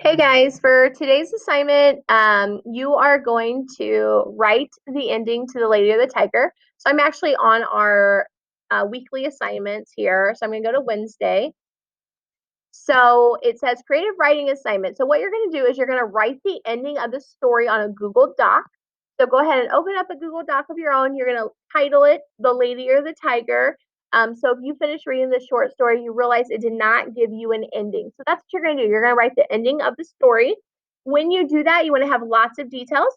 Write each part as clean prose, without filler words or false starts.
Hey guys, for today's assignment, you are going to write the ending to The Lady of the Tiger. So I'm actually on our weekly assignments here. So I'm going to go to Wednesday. So it says creative writing assignment. So what you're going to do is you're going to write the ending of the story on a Google Doc. So go ahead and open up a Google Doc of your own. You're going to title it The Lady or the Tiger. So if you finish reading the short story, you realize it did not give you an ending. So that's what you're going to do. You're going to write the ending of the story. When you do that, you want to have lots of details.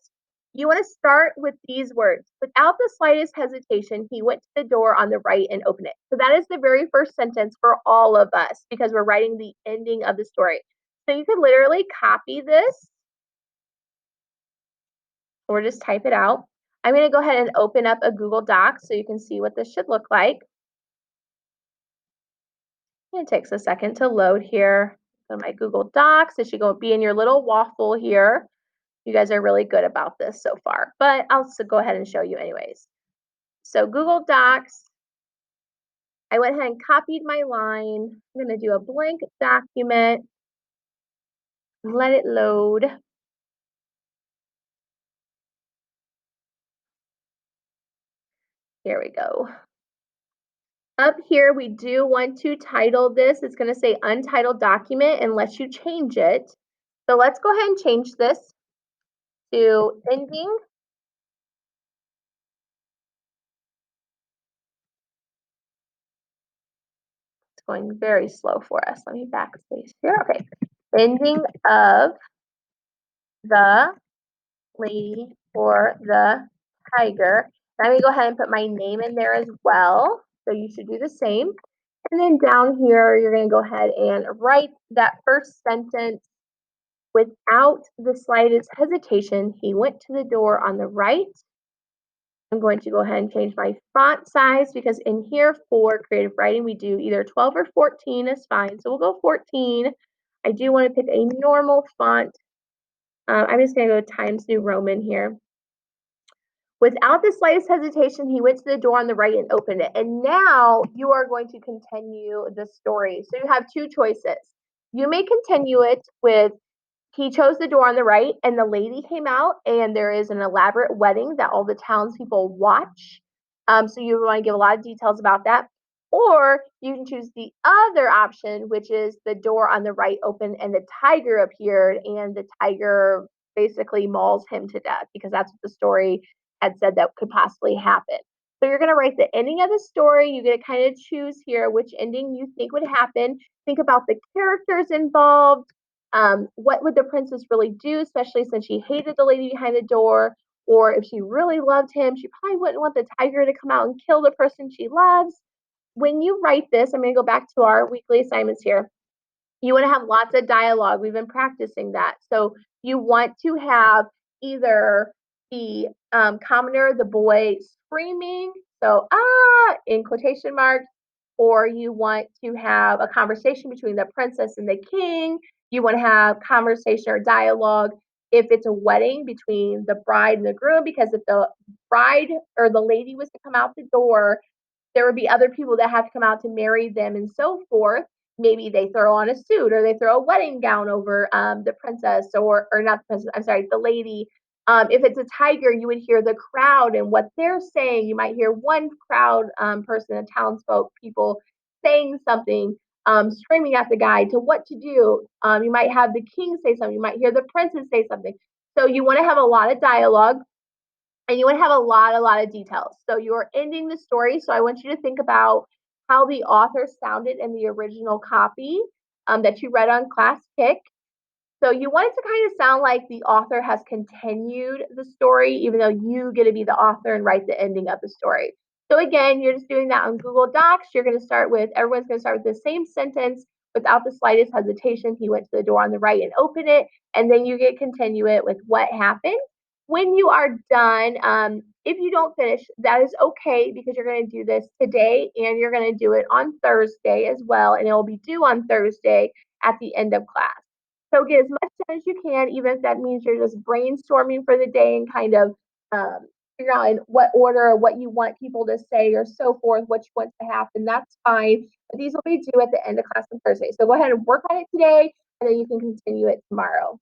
You want to start with these words. Without the slightest hesitation, he went to the door on the right and opened it. So that is the very first sentence for all of us because we're writing the ending of the story. So you could literally copy this or just type it out. I'm going to go ahead and open up a Google Doc so you can see what this should look like. It takes a second to load here. So my Google Docs, it should go be in your little waffle here. You guys are really good about this so far, but I'll go ahead and show you anyways. So Google Docs, I went ahead and copied my line. I'm going to do a blank document, let it load. Here we go. Up here, we do want to title this. It's going to say untitled document unless you change it. So let's go ahead and change this to ending. It's going very slow for us. Let me backspace here. Okay. Ending of the Lady or the Tiger. Now I'm going to go ahead and put my name in there as well. So you should do the same. And then down here, you're going to go ahead and write that first sentence. Without the slightest hesitation, he went to the door on the right. I'm going to go ahead and change my font size because in here for creative writing, we do either 12 or 14 is fine. So we'll go 14. I do want to pick a normal font. I'm just going to go Times New Roman here. Without the slightest hesitation, he went to the door on the right and opened it. And now you are going to continue the story. So you have two choices. You may continue it with he chose the door on the right, and the lady came out, and there is an elaborate wedding that all the townspeople watch. So you want to give a lot of details about that. Or you can choose the other option, which is the door on the right opened and the tiger appeared, and the tiger basically mauls him to death because that's what the story had said that could possibly happen. So you're going to write the ending of the story. You get to kind of choose here which ending you think would happen. Think about the characters involved. What would the princess really do, especially since she hated the lady behind the door? Or if she really loved him, she probably wouldn't want the tiger to come out and kill the person she loves. When you write this, I'm going to go back to our weekly assignments here. You want to have lots of dialogue. We've been practicing that. So you want to have either the commoner, the boy screaming, so in quotation marks, or you want to have a conversation between the princess and the king. You want to have conversation or dialogue if it's a wedding between the bride and the groom, because if the bride or the lady was to come out the door, there would be other people that have to come out to marry them and so forth. Maybe they throw on a suit or they throw a wedding gown over the princess or not the princess, I'm sorry, the lady. If it's a tiger, you would hear the crowd and what they're saying. You might hear one crowd person, a townsfolk, people saying something, screaming at the guy to what to do. You might have the king say something. You might hear the princess say something. So you want to have a lot of dialogue and you want to have a lot of details. So you're ending the story. So I want you to think about how the author sounded in the original copy that you read on Class Pick. So you want it to kind of sound like the author has continued the story, even though you get to be the author and write the ending of the story. So again, you're just doing that on Google Docs. You're going to start with, everyone's going to start with the same sentence without the slightest hesitation. He went to the door on the right and opened it. And then you get continue it with what happened. When you are done, if you don't finish, that is okay because you're going to do this today and you're going to do it on Thursday as well. And it will be due on Thursday at the end of class. So get as much done as you can, even if that means you're just brainstorming for the day and kind of figure out in what order or what you want people to say or so forth, what you want to happen. That's fine. But these will be due at the end of class on Thursday. So go ahead and work on it today. and then you can continue it tomorrow.